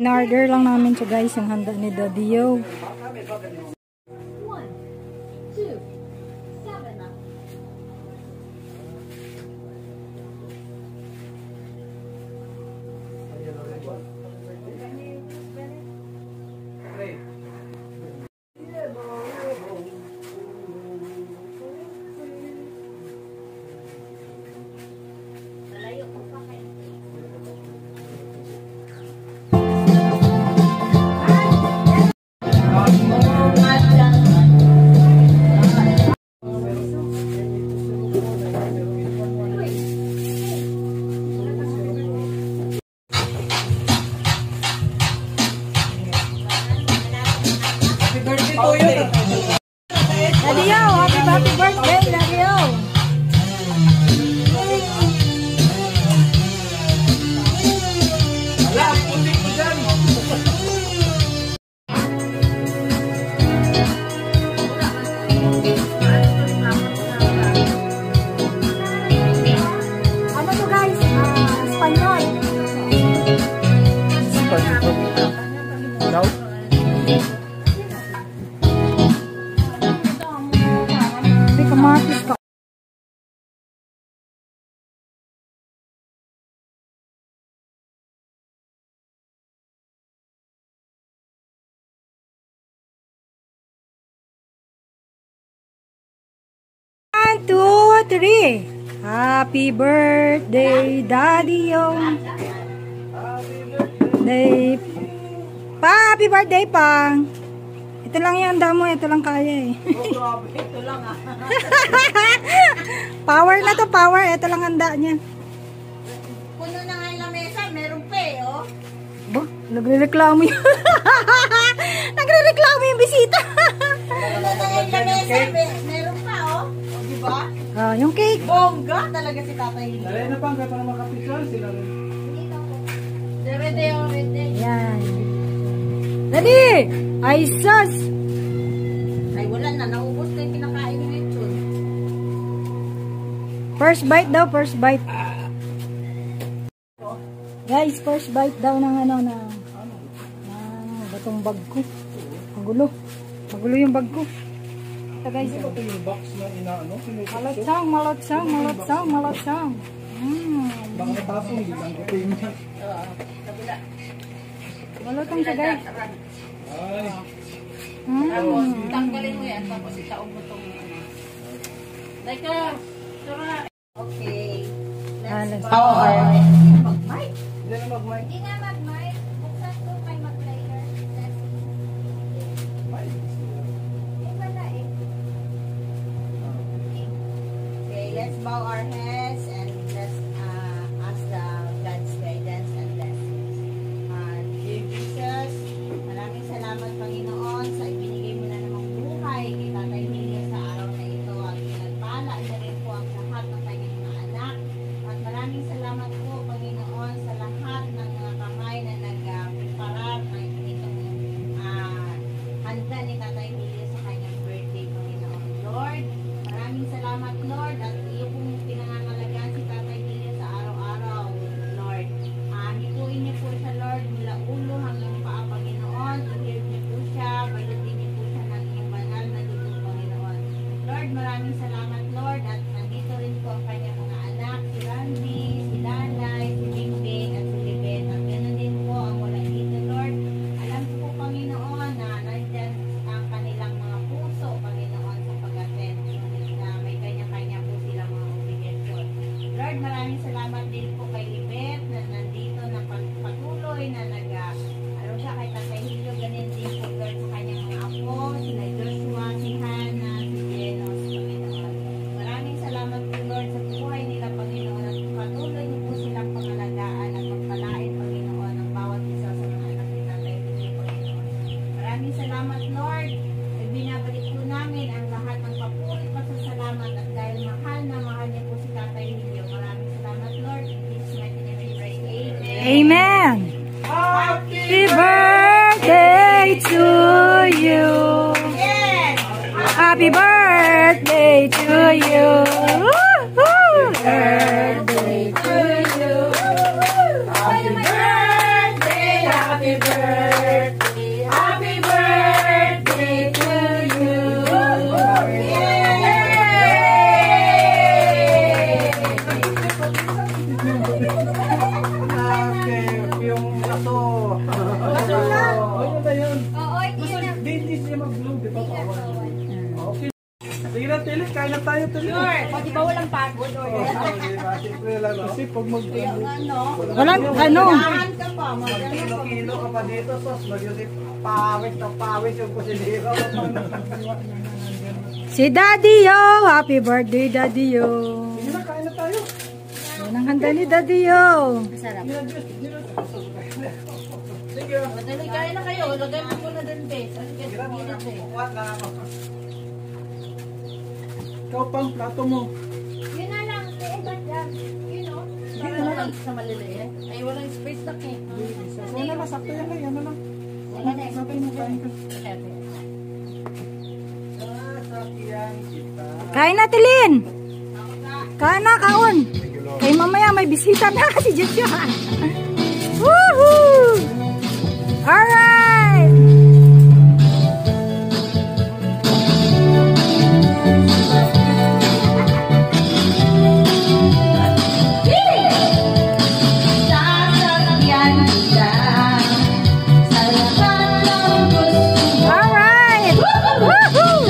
In-order lang namin siya guys, yung handa ni Daddy Yo. Daddy Yo, happy birthday, Daddy Yo. Ano to guys? Espanyol. No? Kamatis ka. One, two, three. Happy birthday, Daddy Yo. Happy birthday, Pang. Ito lang yung handa mo, ito lang kaya eh. Ito lang ah. Power na to, power. Ito lang handa niya. Puno na nga yung lamesa, meron pa eh, oh. Ba, nagre-reklamo yun. Nagre-reklamo yung bisita. Puno na nga yung lamesa, meron pa, oh. O, diba? Yung cake. Bongga talaga si Tatay Leo. Dali na pang para makapicture sila rin. Ready, oh, ready. Yan. Daddy! Ay, sus! Ay, wala na. Naubos na yung pinakain ng lechon. First bite daw, first bite. Guys, first bite daw ng batong bag ko. Magulo. Magulo yung bag ko. Ito guys. Ito yung box na inaano. Malatsang, malatsang, malatsang, malatsang. Baka natapon, hindi lang ko yung Kabila. Malutong siya guys. ay. Tanggalin mo yan. Tapos itaon mo itong ano. Like, okay. Let's Let's power. Mag-mic. Hindi na mag-mic. Hindi nga mag-mic. Buksan ko kay mag-player. Wala eh. Okay, let's bow our heads and let's ask the God's guidance and blessings. Dear Jesus, maraming salamat Panginoon sa ibinigay mo na namang buhay kay Tatay Leo sa araw na ito at pinagpala na rin po ang lahat ng kanyang mga anak. At maraming salamat po Panginoon sa lahat ng mga kamay na nag-preparar ng itong handa ni Tatay Leo sa kanyang birthday Panginoon. Lord, maraming salamat Lord at iyo pong pinangangalagaan si Tatay Leo sa araw-araw Lord. Hipuin niyo po siya Lord mula ulo hanggang paa Panginoon. I-heal niyo po siya Happy birthday to you. Woo-hoo! Birthday to you. Happy birthday, happy birthday, happy birthday to you. Okay, yung aso. Aso lang. Ano ba yun? Hindi siya mag-blue, di ba? Okay. Sige na, Tili. Kain na tayo, Tili. Di ba walang pagod? Siyempre lang. Kasi pag Walang ano. Saan ka pa? kilo ka pa dito, sos. Mag-isip, pawis na pawis yung kusinira. Si Daddy Yo. Happy birthday, Daddy Yo. Sige na, kain na tayo. Yan ang handa ni Daddy Yo. Masarap. Sige. Madali, kain na kayo. Lagay mo na din, Bes. Sige na, kukuha na ako. Ikaw pang plato mo. Yun na lang. You know? Sa maliliit. Ay, walang space na cake. So na lang, sakto yan lang. Yan na lang. Wala na, Sakto mo, kain ka. Sasakyan kita. Kain na, Tilin. Kain na, kaon. Kay mamaya may bisita na si Joshua. Woohoo! Alright! Alright! Woohoo!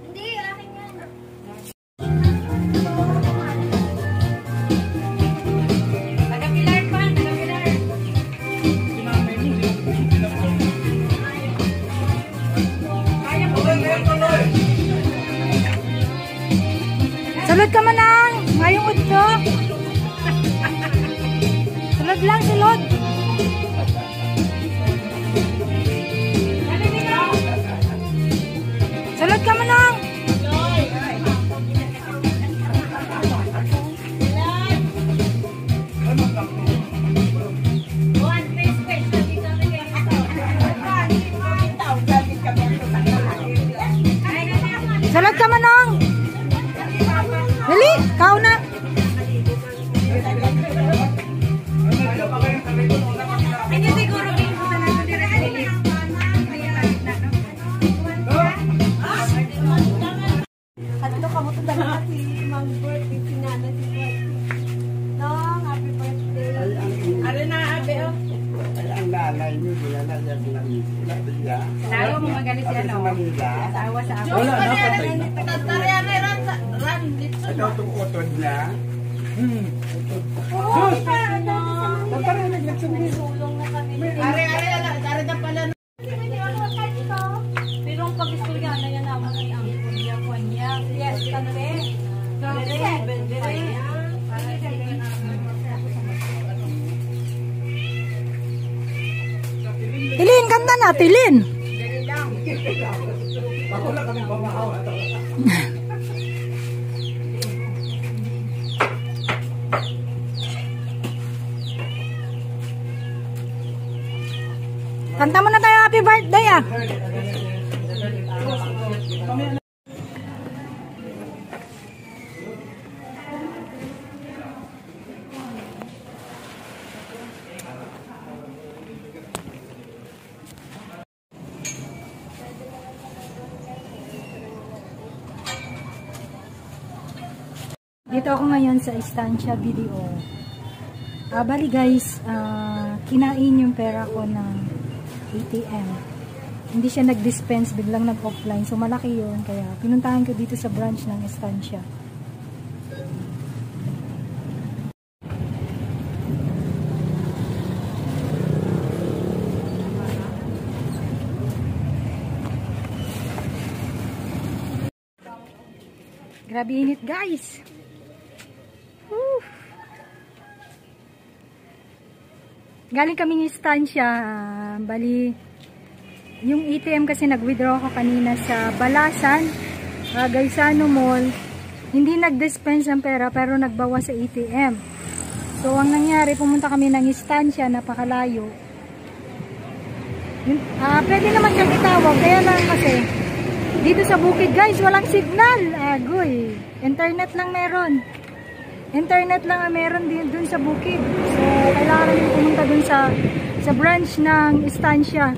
Hindi, akin yan. Taga-pilar pa, taga-pilar. Sulod ka manang. Ngayong udto. Sulod lang, sulod. Sulod ka manang. Sulod ka manang. Dali, kau na. Hindi siguro dito na natin dire-dire. Hadlo ka mo to dala si Mang Bert, utod na. Oo, Naparinig nagsulong na kami. Are na pala. pero ang pag-istorya na yan naman ay ang kunya. Yes, kante. Tilin, kanta na, Tilin. Ako lang kami pamahaw. Kanta mo na tayo happy birthday ah. Dito ako ngayon sa Estancia video. Bali guys, kinain yung pera ko ng ATM. Hindi siya nag-dispense, biglang nag-offline. So malaki yun, kaya pinuntahan ko dito sa branch ng Estancia. Grabe init guys. Woo. Galing kaming Estancia, bali yung ATM kasi nag-withdraw ako kanina sa Balasan, Gaisano Mall. Hindi nag-dispense ng pera pero nagbawa sa ATM. So ang nangyari, pumunta kami ng Estancia, napakalayo. Pwede naman siyang itawag, kaya lang kasi dito sa bukid guys, walang signal. Agoy, internet lang meron. Internet lang ang meron din dun sa bukid. So, kailangan namin pumunta dun sa branch ng Estancia.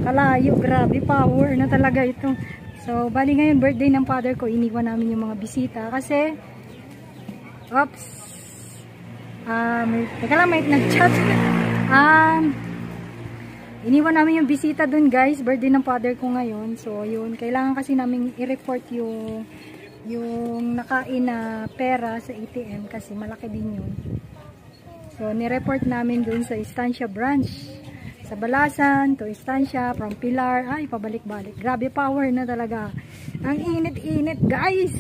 Kalayo, grabe, power na talaga ito. So, bali ngayon, birthday ng father ko, iniwan namin yung mga bisita. Kasi, oops, teka lang, may nag-chat. Iniwan namin yung bisita dun guys, birthday ng father ko ngayon. So, yun, kailangan kasi namin i-report yung nakain na pera sa ATM kasi malaki din yun. So, ni-report namin dun sa Estancia branch. Sa Balasan to Estancia, from Pilar, ay, pabalik-balik. Grabe, power na talaga. Ang init-init, guys!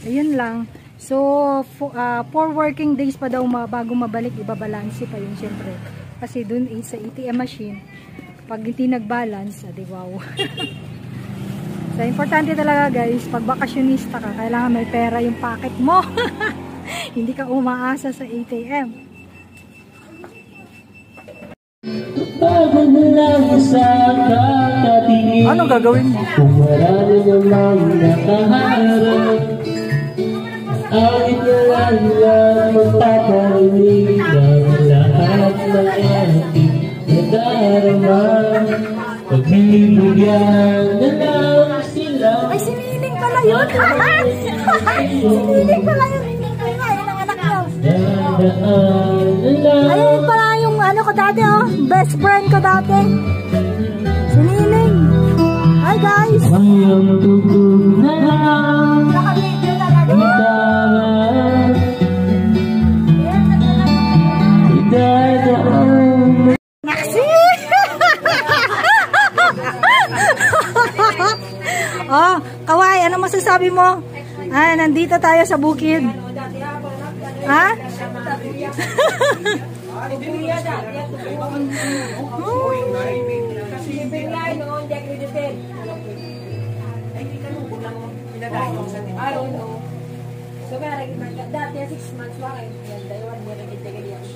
Ayun lang. So, 4 working days pa daw bago mabalik, ibabalanse pa yun, syempre. Kasi dun sa ATM machine, pag hindi nag-balance, adi wow. So, importante talaga guys, pag bakasyonista ka, kailangan may pera yung pocket mo. Hindi ka umaasa sa ATM. Ano gagawin mo? Kung marami namang nakaharap, ay lang magpaparinig ng lahat ng ating nadarama. Pagbibigyan na lang sila. Ay, siniling pala yun! Siniling pala yun! Hindi ko nga, yun ang anak nyo. Ayun pala yung ano ko dati, oh. Best friend ko dati. Siniling. Hi guys! Ngayong tugtog na lang. Naka-video talaga. Idadaan. Naksi! Oh, Kawai, ano masasabi mo? Nandito tayo sa bukid. Ha? So, dati 6 months ba kayo? 1 year naging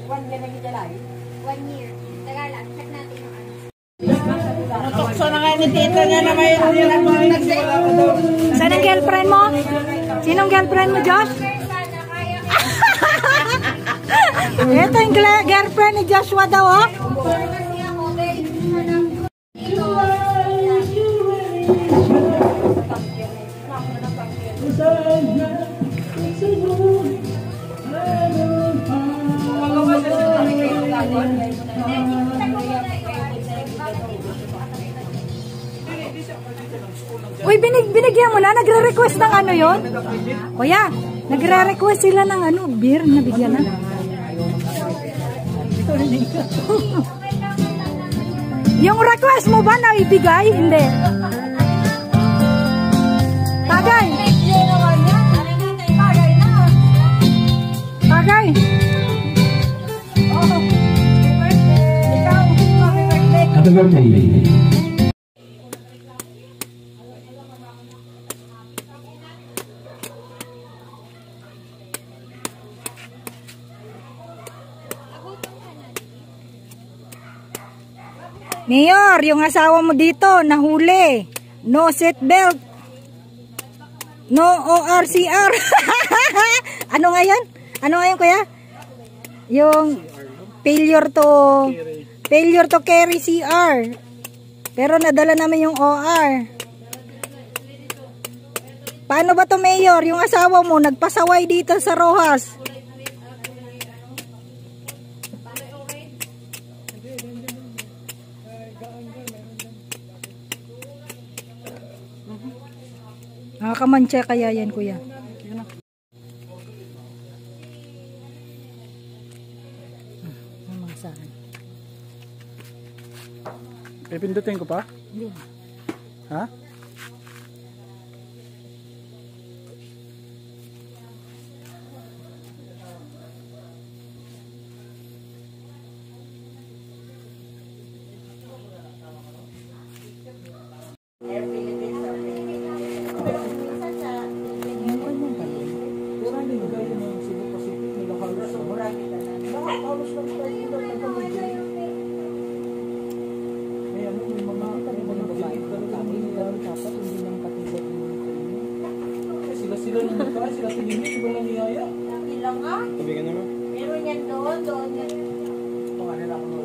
1 year naging jalay? 1 year. Taga lang, check natin yung ano. Natukso na kayo ni Tito niya na may Saan ang girlfriend mo? Sinong girlfriend mo, Josh? Sana kaya Ito yung girlfriend ni Joshua daw, oh. kasi ako, very hanap dito. Uy, binigyan mo na? Nagre-request ng ano yon? Kuya, nagre-request sila ng ano, beer, nabigyan na. Yung request mo ba na ibigay? Hindi. Tagay. Tagay. Happy birthday. Mayor, yung asawa mo dito, nahuli. No seatbelt. No ORCR. Ano nga yan? Ano nga yun, kuya? Yung failure to carry CR. Pero nadala namin yung OR. Paano ba to, Mayor? Yung asawa mo, nagpasaway dito sa Rojas. Nakakamancha kaya yan, kuya. Pipindutin ko pa? Hindi. Ha? Air Philippines or minsan sa Marami na gaya ng Cebu Pacific, nila halos na marami na. Lahat halos lang tayo ng nagkamagay. May ano, may mga babae talaga nila dapat hindi lang katibot ng mga kainin. Sila nung nagkain, sila tingin iba lang niyaya. ilang nga. Tabigan naman. Meron yan doon yan. Panganila ako na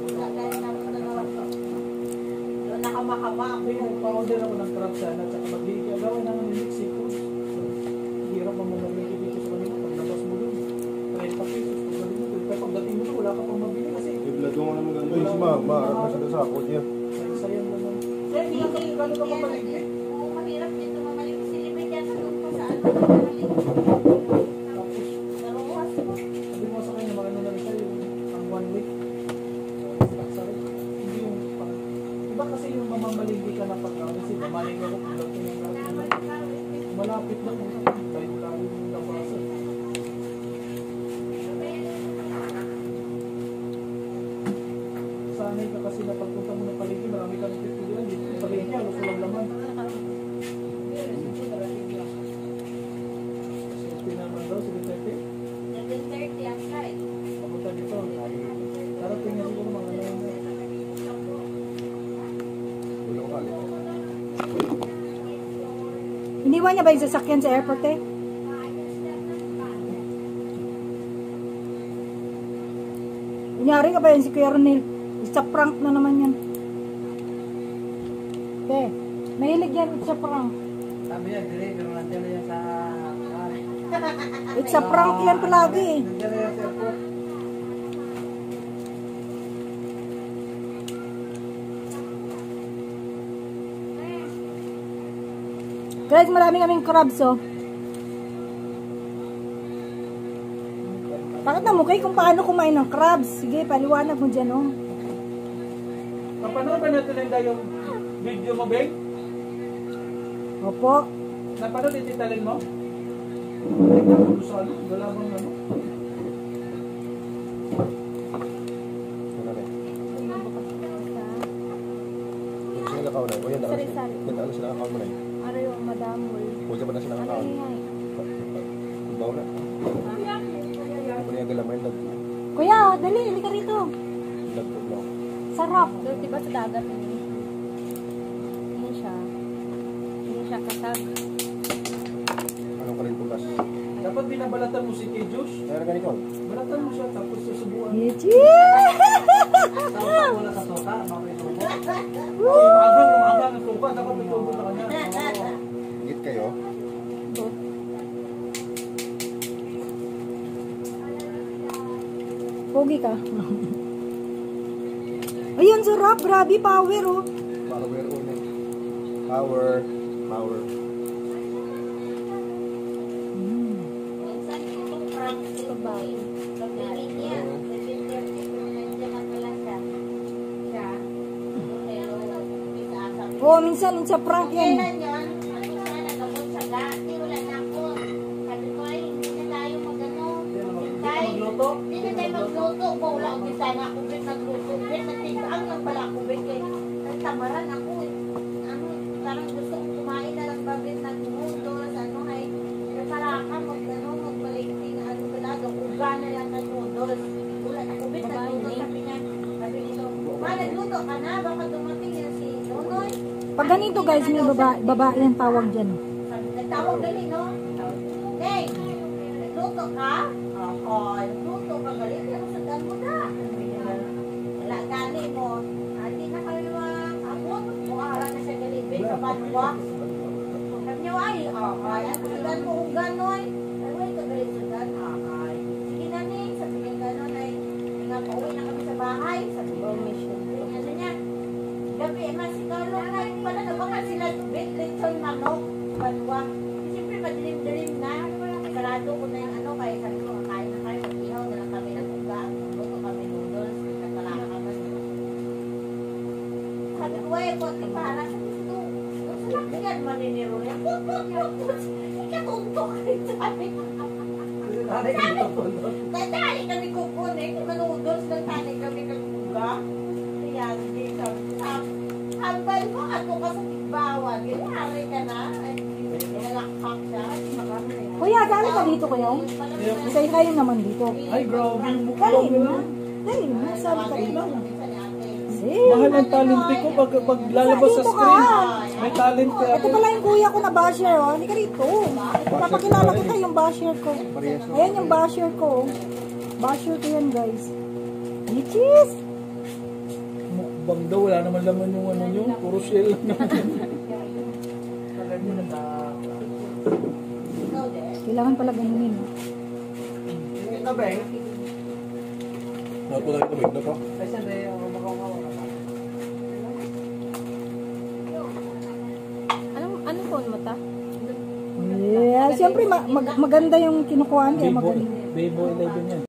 Doon nakamakama ako. Pa-order ako ng crab sana at saka mag-gawin naman ng Mexico. Hirap mo mag-make dito sa kanila. Paglabas mo doon, 30 pesos. Pagdating mo doon, pagdating mo doon, wala ka pang mabili kasi. Iblado nga naman ganda yung maarap na siya sa ako niya. Sayang naman. Sir, hindi ka gano'n ka mapaligid. Oo, mahirap dito mamalik. Silipin yan sa doon pa sa ano. Tapos, sabi mo sa kanya, makano na rin siya yung ang 1 week. Sorry. Hindi yung parang, iba kasi yung mamamalinggi ka na pagkain. Kasi mamaling ako kung dapat yung malapit lang mo. Tayo tayo yung nabasa. Sanay ka kasi na pagpunta mo ng paligid, marami kang pipilian. Dito yung paligid, halos walang laman. Kasi naman daw, sige Pepe. 7:30 ang flight. Papunta dito. Darating na siguro mga ngayon. Wala ko kali. Iniwan niya ba yung sasakyan sa airport eh? Kunyari ka ba yun si Kuya Ronel? Sa prank na naman yan. Okay. Mahilig yan sa prank. Sabi niya, pero nandiyan na yan sa... It's a prank yan palagi eh. Nandiyan na yan sa airport. Guys, marami kaming crabs oh. Bakit na mukay kung paano kumain ng crabs? Sige, paliwanag mo dyan oh. Napanood ba natin yung video mo, babe? Opo. Napanood yung titalin mo? Tingnan mo sa ano, wala bang ano? Ano na? Kung sila nakakaw na, o yan, ano sila nakakaw mo na yun? Ano yung madamol? Huwag ka ba na sila nakakaw? Bawa na. Ano na yung galamay, Kuya, dali, halika rito. lagpog lang. Sarap. Doon diba sa dagat yun? Hindi siya. Hindi siya kasag. Anong kanin pulas? Dapat binabalatan mo si Kay Josh. Kaya na ganito. Balatan mo siya, tapos susubuan. Yechi! Tapos wala sa toka, makay tubo. Umagang ang tuka, dapat may tubo na kanya. Higit kayo. Pogi ka. Ayun, sarap. Grabe, power oh. Power ulit. Power. Power. Minsan itong practice Babae. Kapilin niya. Kapilin niya. Nandiyan ka pala siya. Siya. Pero, isa asap. Oo, minsan sa prank yan. Kailan yun? Ano na nagabot sa gati? Wala na ako. Sabi ko ay, hindi na tayo magano. Hintay. Magluto? Hindi na tayo magluto. Wala ko sana ako bet magluto. Bet nagtigaan lang pala ako bet. Nagtamaran ako eh. Ano, parang gusto kong kumain na lang ba bet nag-noodles. Ano ay, nasaraka magbalikti na ano pala. Uga na lang ng noodles. Wala ako bet nagluto. Sabi nito, ma, nagluto ka na? Baka dumating yan si Nonoy. Pag ganito guys, may babae ang tawag dyan. Nagtawag gali, no? Hey, nagluto ka? Oo, nagluto ka gali. Pero sundan mo na. Wala gali mo. Hindi na kayo abot. Buhara na siya gali. Bay sa banwa. Sabi niyo ay, okay. Sundan mo kung gano'n. Ay, wait, kagali sundan. Okay. Sige na ni, sabi niya gano'n ay, nga pauwi na kami sa bahay. Sabi ko, mission. Ano niya? Gabi, mas Carlo na pala na baka sila lechon manok, banwa. Siyempre madilim-dilim na. Sarado ko na yung ano, kaya sabi ko, kain na kayo, mag-ihaw na lang kami ng uga. Luto kami noodles, nagkalaka kami. Sabi ko, eh, konti para sa gusto. Sa lakyan, maniniro yan. Ikatuntok rin sabi ko. Tatali kami kukunin, noodles, tatali kami kaguga. Kaya, hindi sabi hambal ko ako kasi tigbawan. Ginari ka na. Nilalakpak siya. Kuya, dali ka dito kayo? Kasi kayo naman dito. Ay, grabe yung mukha Dali mo na. lang. Dali na, sabi ka dito. Mahal ang talent ko pag lalabas sa Dito screen. ka. May talent ka. Ito pala yung kuya ko na basher, oh. Hindi ka rito. Papakilala kita yung basher ko. Ayan yung basher ko. Basher ko yan, guys. Bitches! Mukbang daw, wala naman laman yung ano nyo. Puro shell lang naman. Kailangan pala ganunin. Ito ba eh? Napo lang ito, wait na po. Ay, siyempre, ako makawawa. Anong phone mo ta? Yeah, siyempre maganda yung kinukuha niya. Bebo Maganda. Bebo 11 yan.